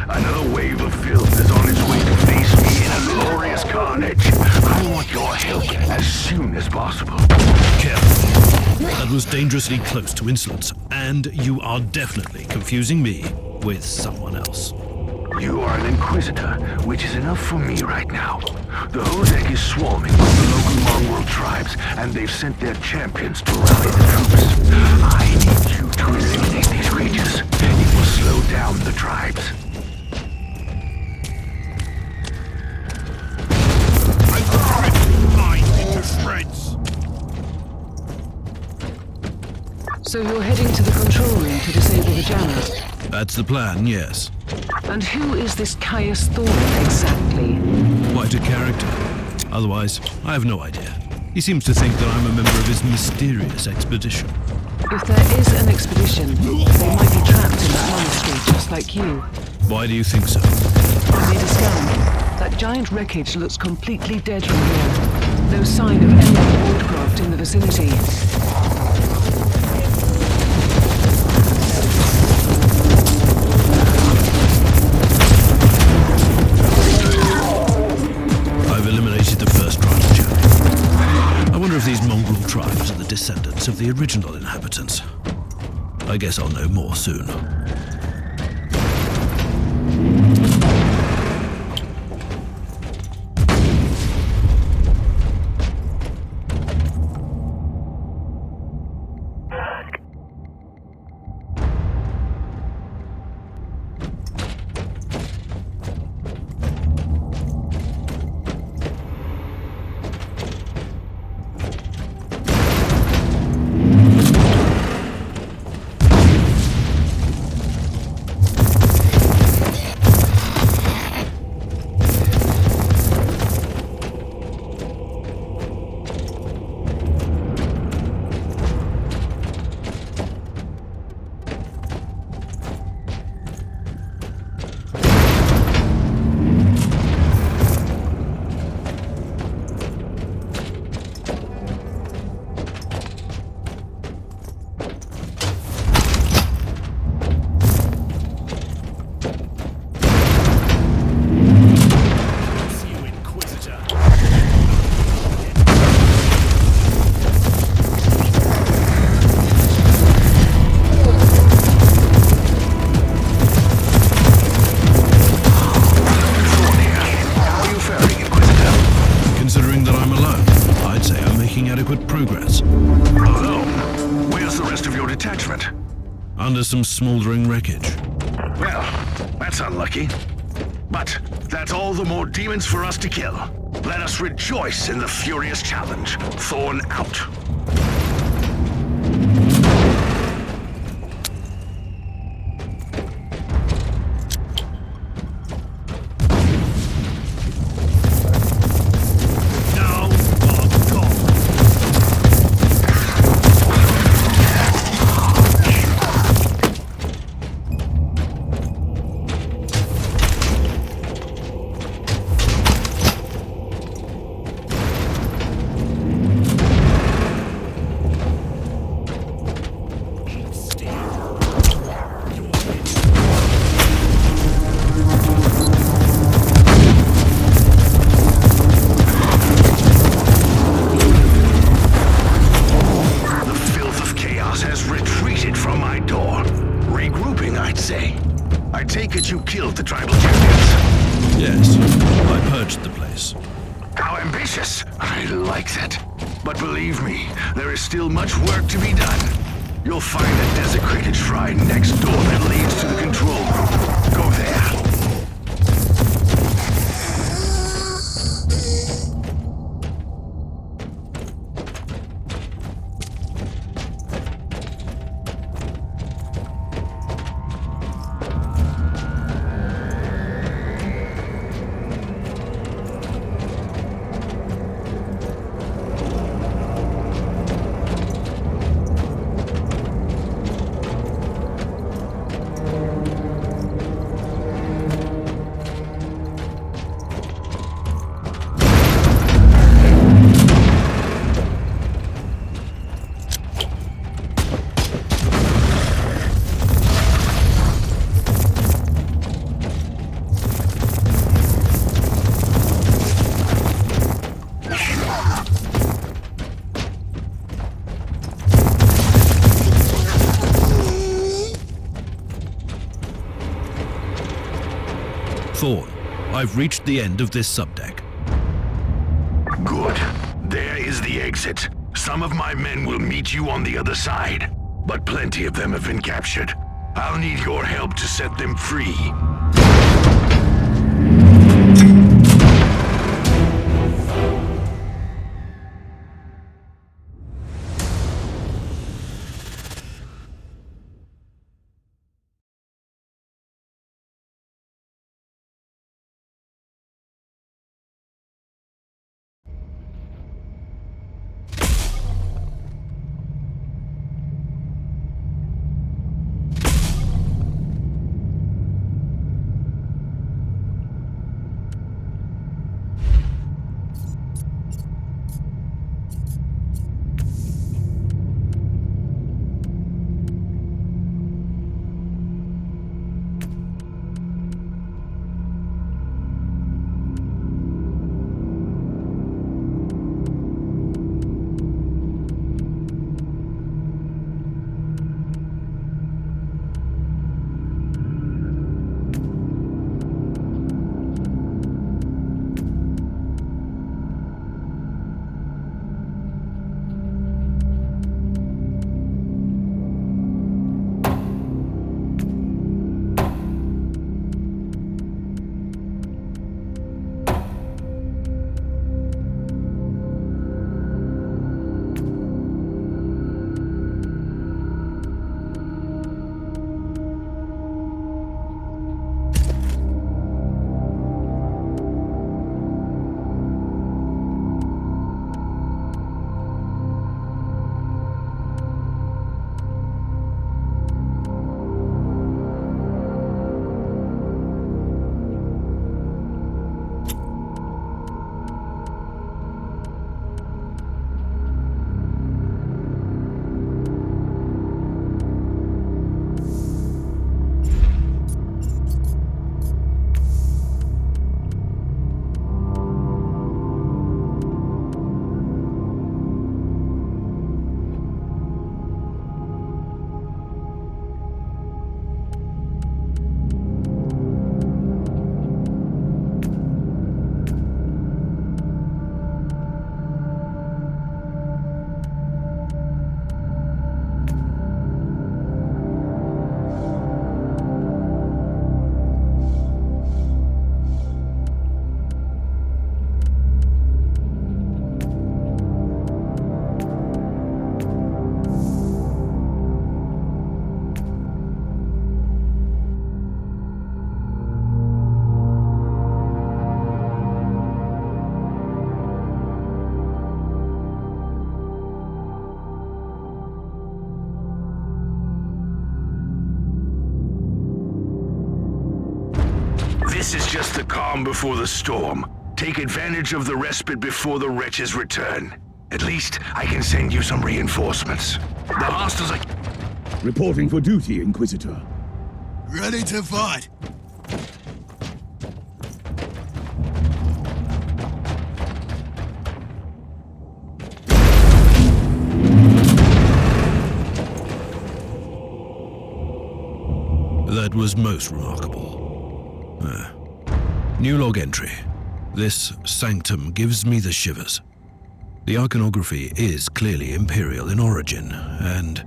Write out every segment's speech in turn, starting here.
Another wave of filth is on its way to face me in a glorious carnage. I want your help as soon as possible. Careful. That was dangerously close to insolence, and you are definitely confusing me with someone else. You are an Inquisitor, which is enough for me right now. The Hozek is swarming with the local mongrel tribes, and they've sent their champions to rally the troops. I need you to eliminate these creatures. It will slow down the tribes. I'm going to mind into shreds. So you're heading to the control room to disable the jammer? That's the plan, yes. And who is this Caius Thorne exactly? Quite a character. Otherwise, I have no idea. He seems to think that I'm a member of his mysterious expedition. If there is an expedition, they might be trapped in that monastery just like you. Why do you think so? I made a scan. That giant wreckage looks completely dead from here. No sign of any other woodcraft in the vicinity. These mongrel tribes are the descendants of the original inhabitants. I guess I'll know more soon. Under some smoldering wreckage. Well, that's unlucky. But that's all the more demons for us to kill. Let us rejoice in the furious challenge. Thorn out. Still much work to be done. You'll find a desecrated shrine next door that leads to the control room. Go there. Thorn, I've reached the end of this subdeck. Good. There is the exit. Some of my men will meet you on the other side, but plenty of them have been captured. I'll need your help to set them free. This is just the calm before the storm. Take advantage of the respite before the wretches return. At least, I can send you some reinforcements. The hostiles are... Reporting for duty, Inquisitor. Ready to fight. That was most remarkable. New log entry. This sanctum gives me the shivers. The iconography is clearly Imperial in origin, and...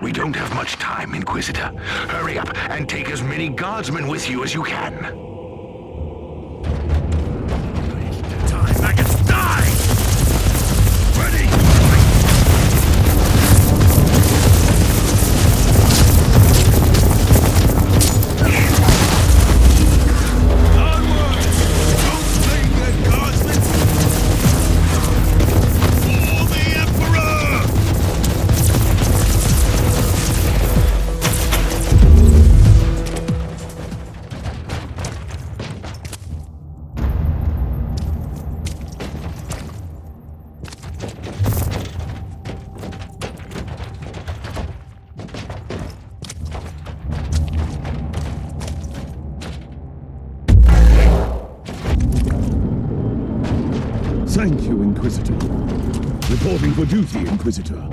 We don't have much time, Inquisitor. Hurry up and take as many guardsmen with you as you can. Time, maggots, die! Ready! Onwards! Don't blame the guardsmen! For the Emperor! Thank you, Inquisitor. Reporting for duty, Inquisitor.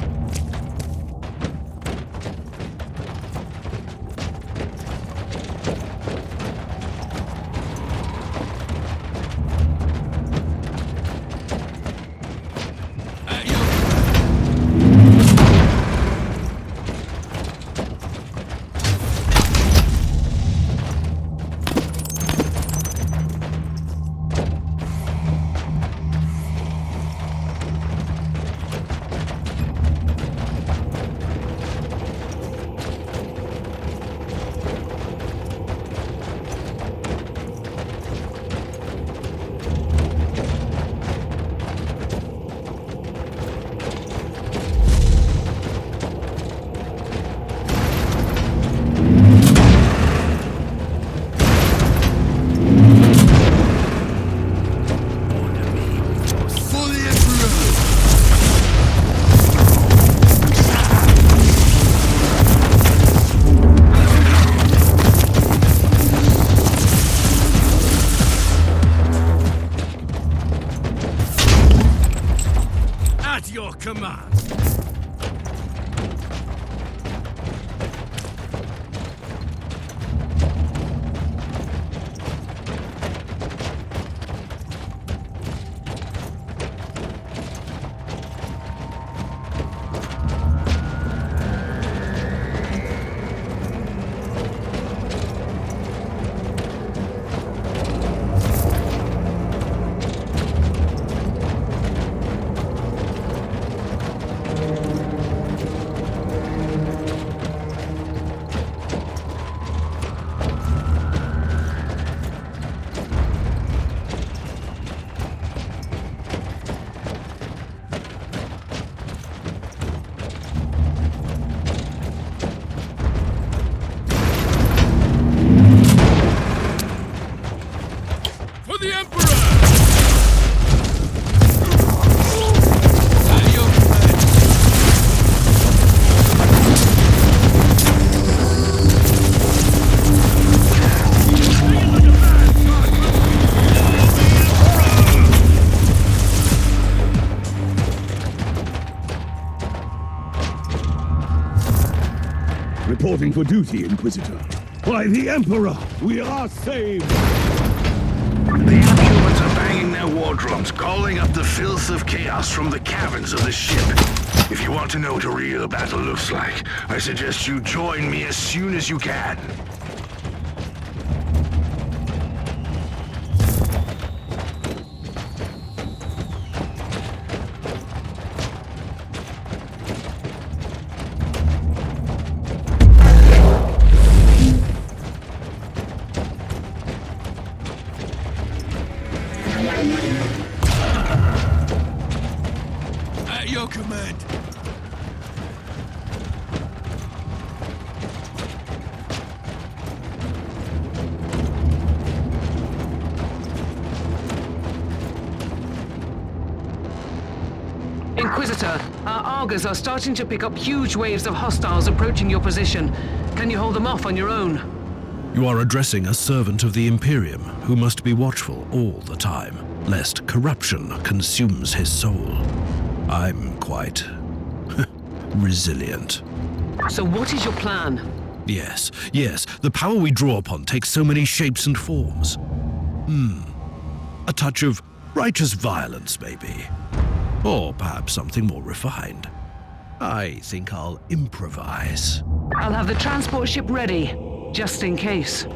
At your command. For the Emperor! At your command. Reporting for duty, Inquisitor. By the Emperor, we are saved! The Inhumans are banging their war drums, calling up the filth of chaos from the caverns of the ship. If you want to know what a real battle looks like, I suggest you join me as soon as you can. At your command. Inquisitor, our Argers are starting to pick up huge waves of hostiles approaching your position. Can you hold them off on your own? You are addressing a servant of the Imperium who must be watchful all the time, lest corruption consumes his soul. I'm quite resilient. So what is your plan? Yes, the power we draw upon takes so many shapes and forms. A touch of righteous violence, maybe. Or perhaps something more refined. I think I'll improvise. I'll have the transport ship ready, just in case.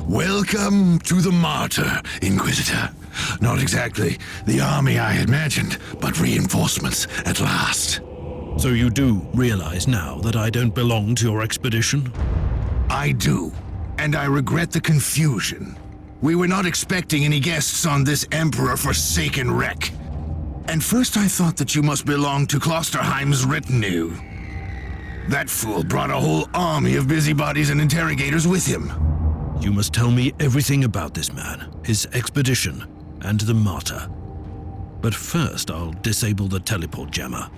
Welcome to the Martyr, Inquisitor. Not exactly the army I had imagined, but reinforcements at last. So you do realize now that I don't belong to your expedition? I do, and I regret the confusion. We were not expecting any guests on this Emperor-forsaken wreck. And first I thought that you must belong to Klosterheim's retinue. That fool brought a whole army of busybodies and interrogators with him. You must tell me everything about this man, his expedition, and the Martyr. But first, I'll disable the teleport jammer.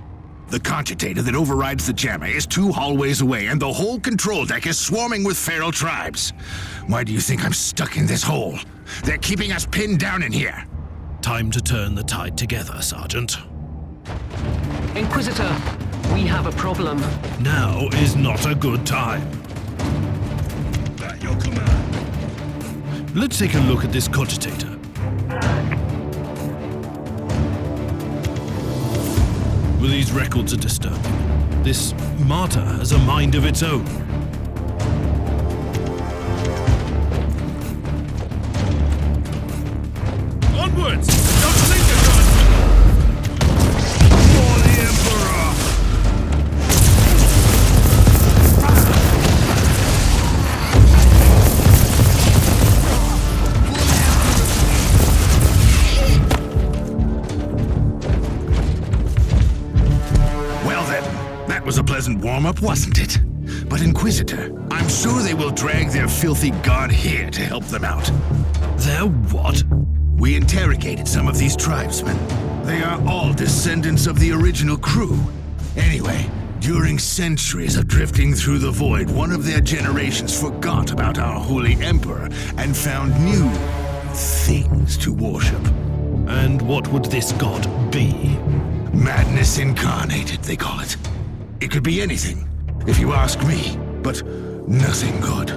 The cogitator that overrides the jammer is 2 hallways away, and the whole control deck is swarming with feral tribes. Why do you think I'm stuck in this hole? They're keeping us pinned down in here. Time to turn the tide together, Sergeant. Inquisitor, we have a problem. Now is not a good time. At your command. Let's take a look at this cogitator. Well, these records are disturbing. This Martyr has a mind of its own. Onwards! Don't linger, God! For the Emperor! Well then, that was a pleasant warm-up, wasn't it? But Inquisitor, I'm sure they will drag their filthy god here to help them out. Their what? We interrogated some of these tribesmen. They are all descendants of the original crew. Anyway, during centuries of drifting through the void, one of their generations forgot about our holy emperor and found new things to worship. And what would this god be? Madness incarnated, they call it. It could be anything, if you ask me, but nothing good.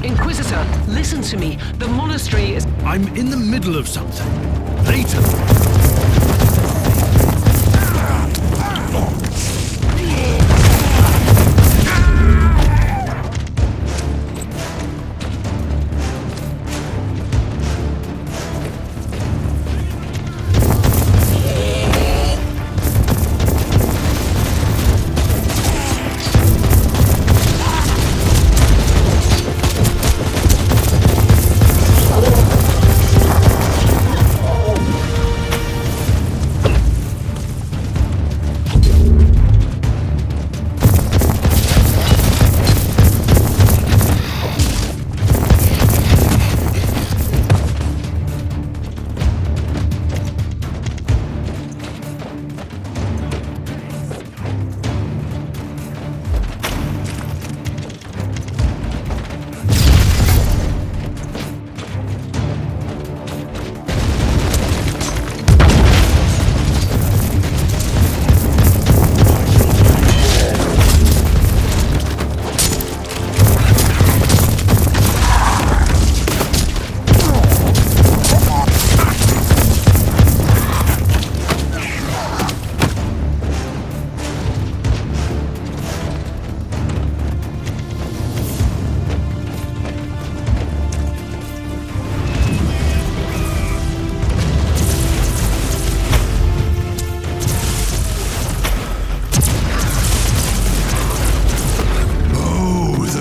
Inquisitor, listen to me. The monastery is... I'm in the middle of something. Later.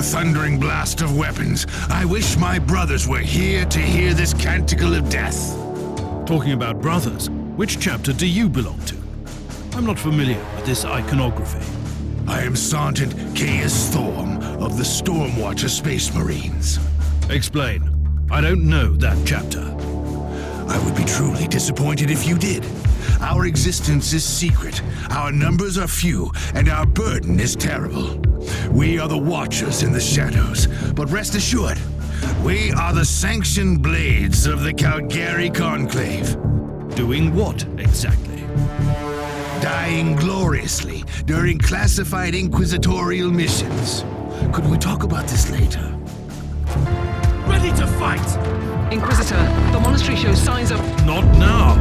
Thundering blast of weapons. I wish my brothers were here to hear this canticle of death. Talking about brothers, which chapter do you belong to? I'm not familiar with this iconography. I am Sergeant Caius Thorm of the Stormwatcher Space Marines. Explain. I don't know that chapter. I would be truly disappointed if you did. Our existence is secret, our numbers are few, and our burden is terrible. We are the Watchers in the shadows, but rest assured, we are the sanctioned blades of the Calgary Conclave. Doing what, exactly? Dying gloriously during classified inquisitorial missions. Could we talk about this later? Ready to fight! Inquisitor, the monastery shows signs of... Not now.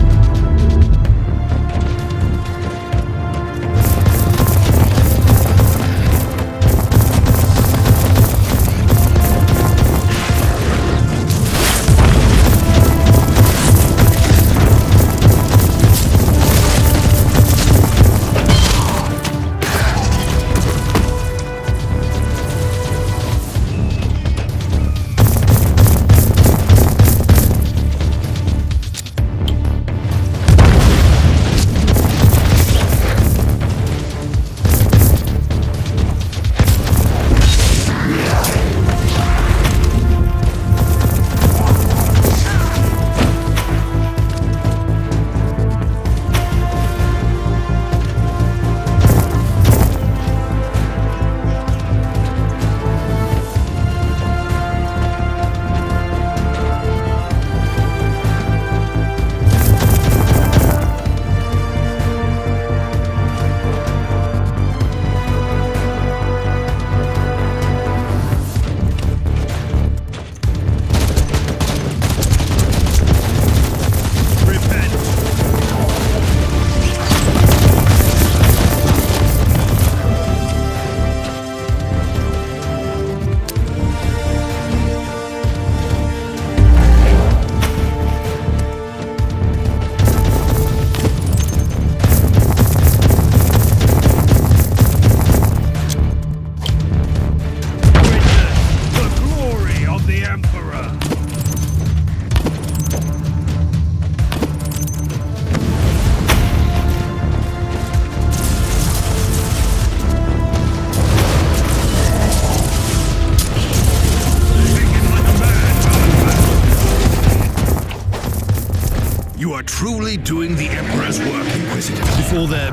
You are truly doing the Emperor's work, Inquisitor. Before they're...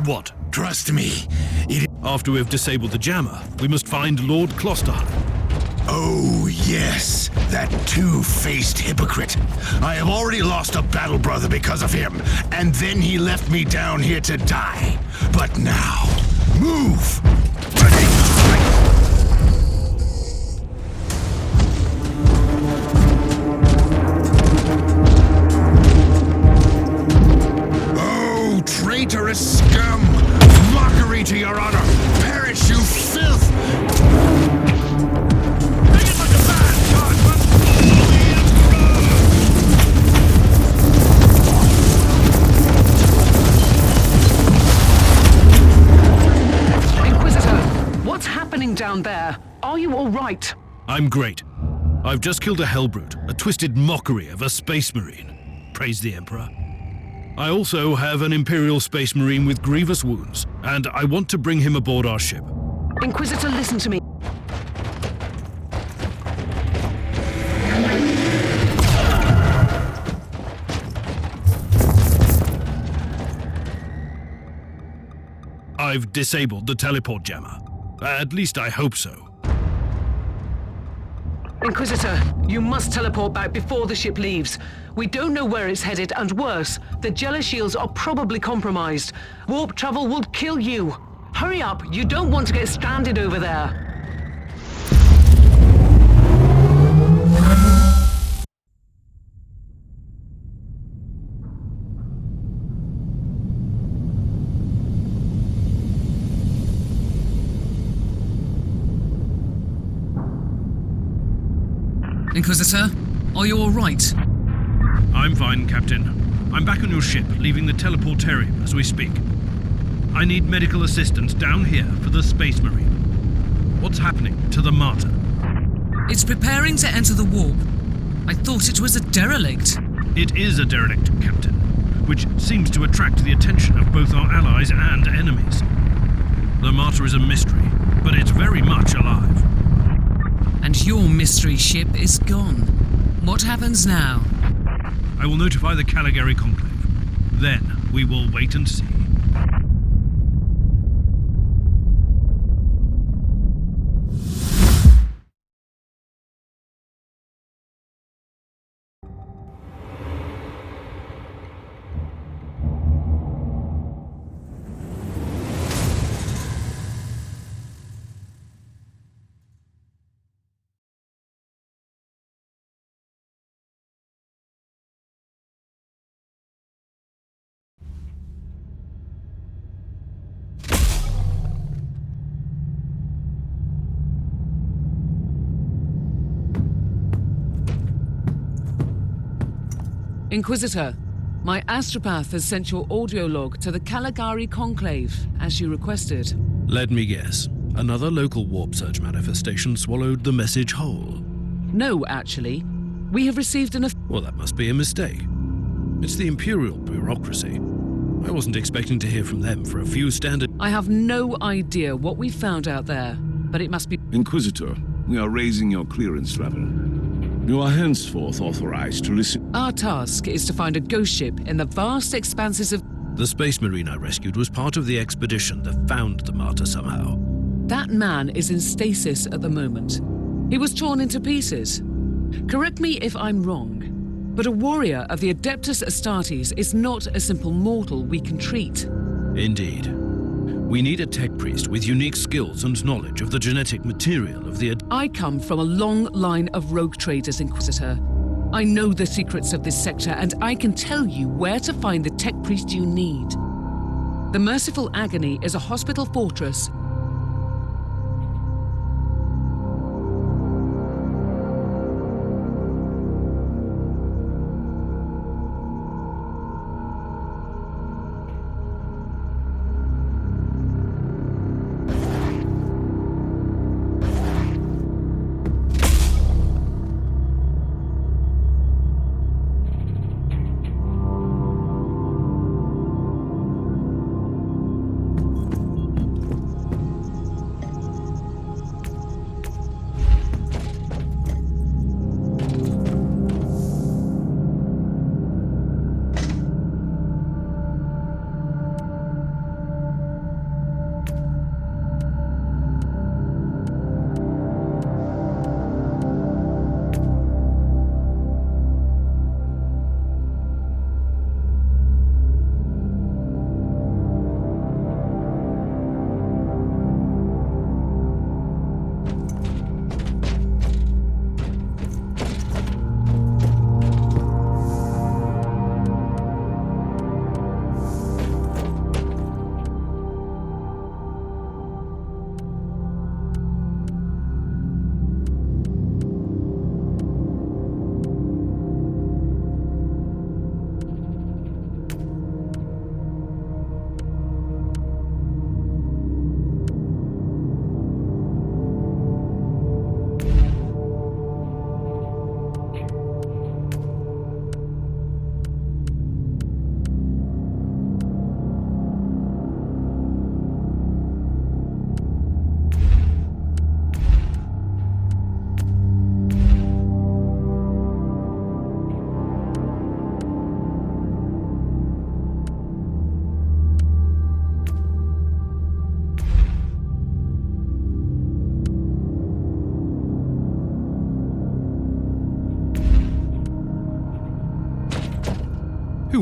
what? Trust me, After we've disabled the jammer, we must find Lord Klosterheim. Oh, yes, that two-faced hypocrite. I have already lost a battle brother because of him, and then he left me down here to die. But now, move! Ready? Oh, traitorous scum! Mockery to your honor! Perish, you filth! What's happening down there? Are you all right? I'm great. I've just killed a Hellbrute, a twisted mockery of a Space Marine. Praise the Emperor. I also have an Imperial Space Marine with grievous wounds, and I want to bring him aboard our ship. Inquisitor, listen to me. I've disabled the teleport jammer. At least I hope so. Inquisitor, you must teleport back before the ship leaves. We don't know where it's headed, and worse, the Jella shields are probably compromised. Warp travel will kill you. Hurry up, you don't want to get stranded over there. Inquisitor, are you all right? I'm fine, Captain. I'm back on your ship, leaving the teleportarium as we speak. I need medical assistance down here for the Space Marine. What's happening to the Martyr? It's preparing to enter the warp. I thought it was a derelict. It is a derelict, Captain, which seems to attract the attention of both our allies and enemies. The Martyr is a mystery, but it's very much alive. And your mystery ship is gone. What happens now? I will notify the Caligari Conclave. Then we will wait and see. Inquisitor, my astropath has sent your audio log to the Caligari Conclave, as you requested. Let me guess. Another local warp surge manifestation swallowed the message whole. No, actually. We have received an... Well, that must be a mistake. It's the Imperial bureaucracy. I wasn't expecting to hear from them for a few standard... I have no idea what we found out there, but it must be... Inquisitor, we are raising your clearance level. You are henceforth authorized to listen. Our task is to find a ghost ship in the vast expanses of... The Space Marine I rescued was part of the expedition that found the Martyr somehow. That man is in stasis at the moment. He was torn into pieces. Correct me if I'm wrong, but a warrior of the Adeptus Astartes is not a simple mortal we can treat. Indeed. We need a tech priest with unique skills and knowledge of the genetic material of the... I come from a long line of rogue traders, Inquisitor. I know the secrets of this sector, and I can tell you where to find the tech priest you need. The Merciful Agony is a hospital fortress.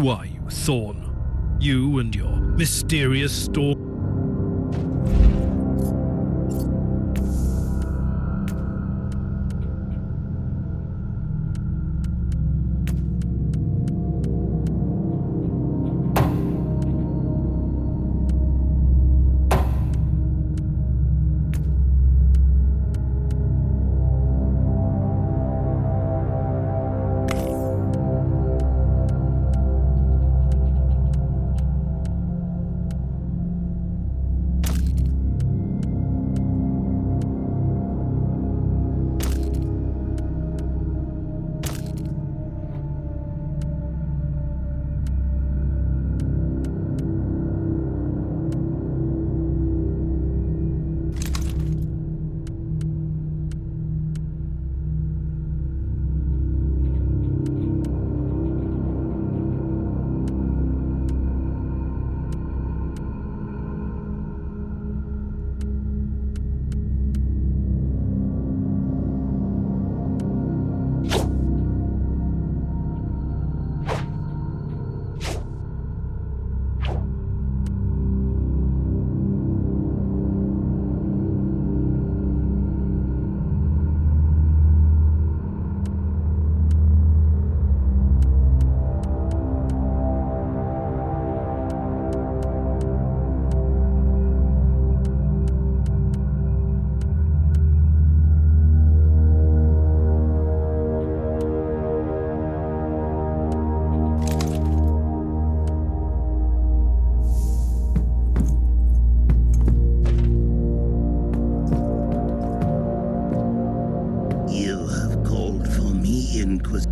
Who are you, Thorn? You and your mysterious storm.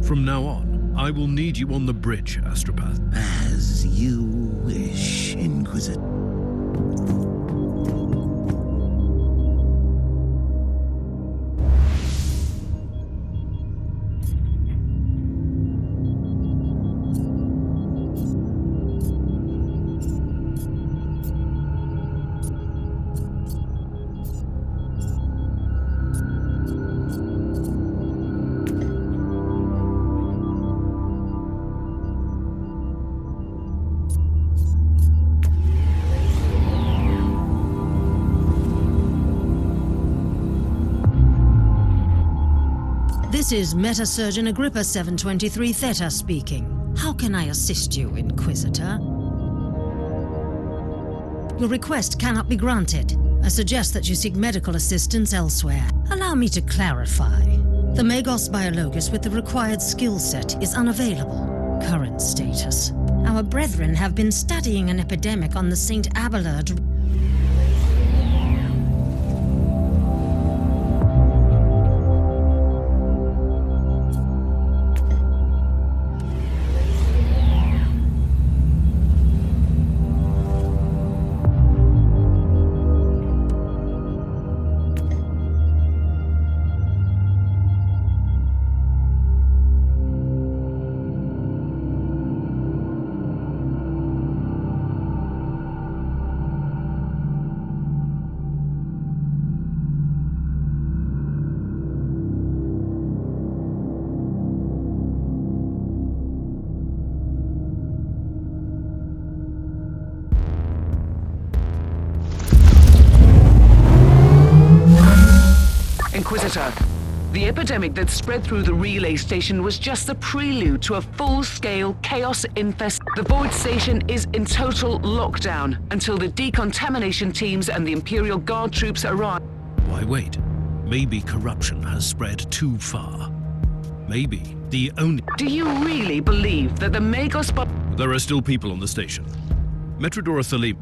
From now on, I will need you on the bridge, Astropath. As you wish, Inquisitor. This is Meta-Surgeon Agrippa 723 Theta speaking. How can I assist you, Inquisitor? Your request cannot be granted. I suggest that you seek medical assistance elsewhere. Allow me to clarify. The Magos Biologus with the required skill set is unavailable. Current status. Our brethren have been studying an epidemic on the Saint Abelard. Inquisitor, the epidemic that spread through the relay station was just the prelude to a full-scale chaos infest. The Void Station is in total lockdown until the decontamination teams and the Imperial Guard troops arrive. Why wait? Maybe corruption has spread too far. Maybe the only... Do you really believe that the Magos... There are still people on the station. Metrodora Thalim...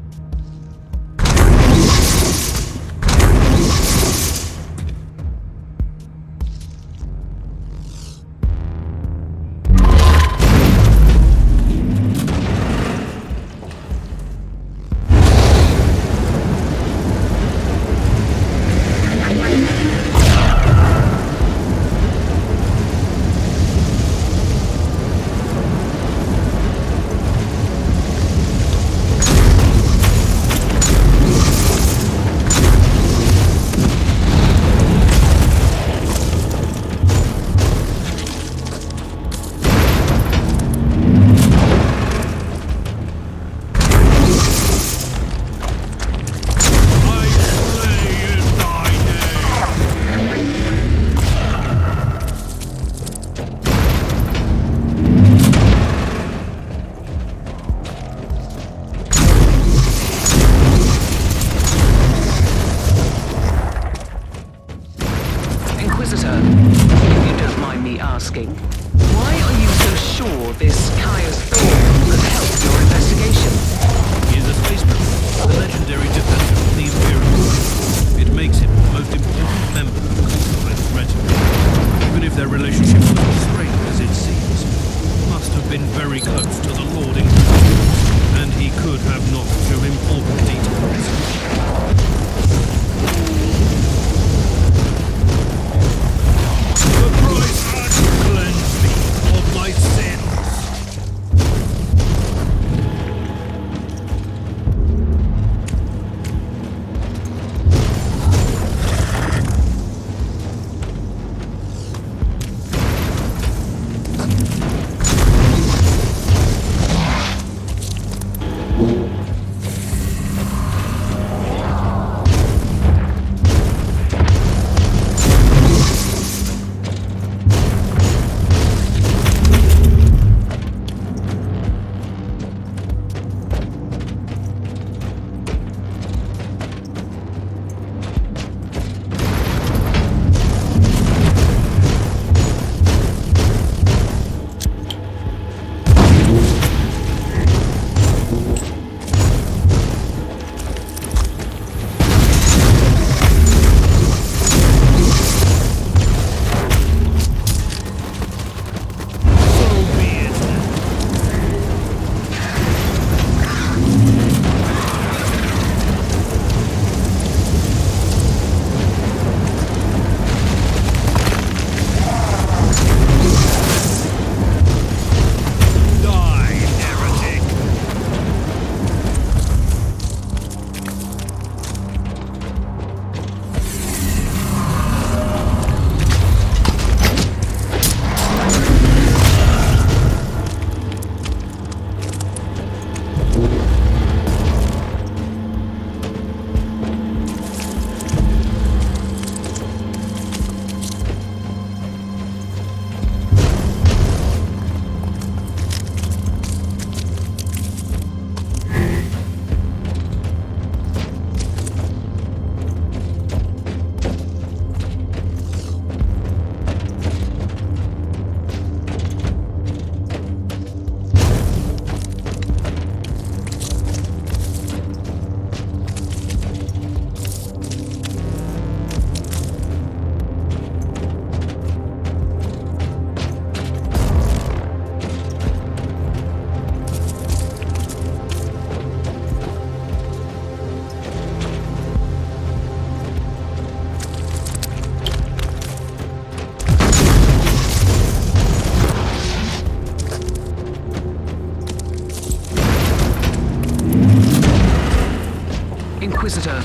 Inquisitor,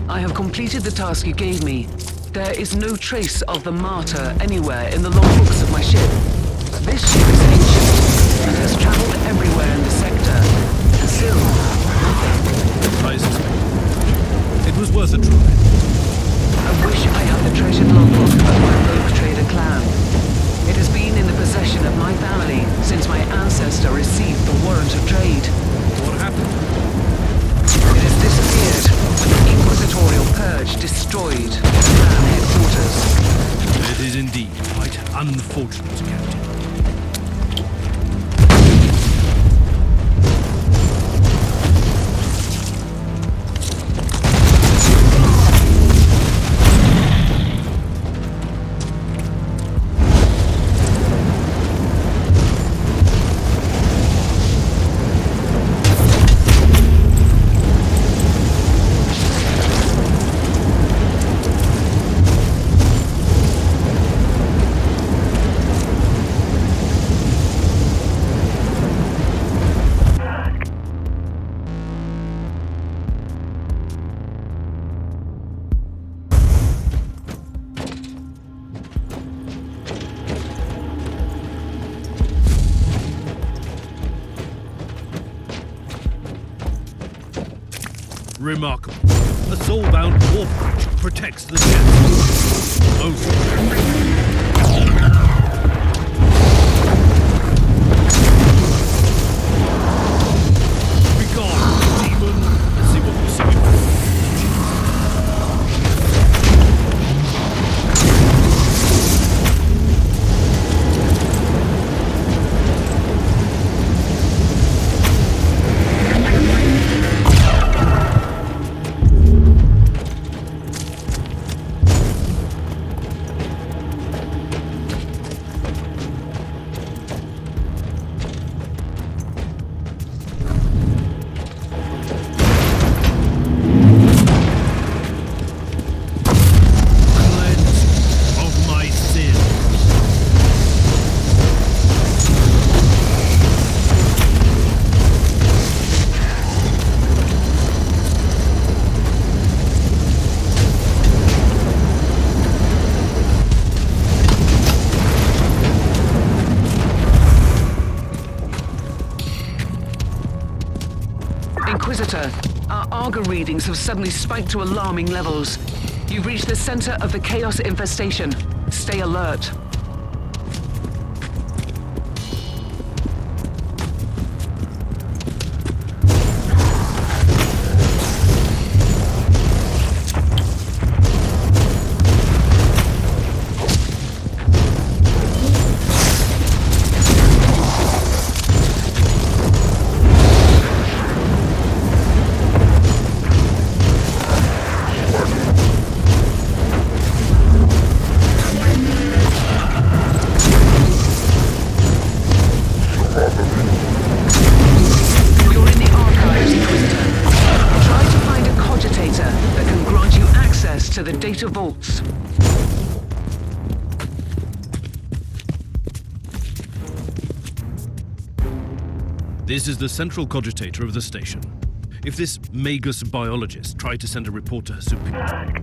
I have completed the task you gave me. There is no trace of the Martyr anywhere in the logbooks of my ship. This ship is ancient and has traveled everywhere in the sector. And still, nothing. I suspect. It was worth a try. I wish I had the treasured logbook of my rogue trader clan. It has been in the possession of my family since my ancestor received the warrant of trade. What happened? It has disappeared when the Inquisitorial Purge destroyed the clan headquarters. It is indeed quite unfortunate, Captain. Remarkable. A soul-bound warp bridge protects the ship. Most be gone, demon. Let's see what we see. Inquisitor, our Arga readings have suddenly spiked to alarming levels. You've reached the center of the Chaos infestation. Stay alert. To the data vaults. This is the central cogitator of the station. If this Magus biologist tried to send a report to her superior...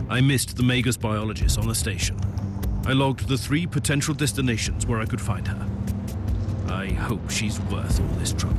I missed the Magus biologist on the station. I logged the 3 potential destinations where I could find her. I hope she's worth all this trouble.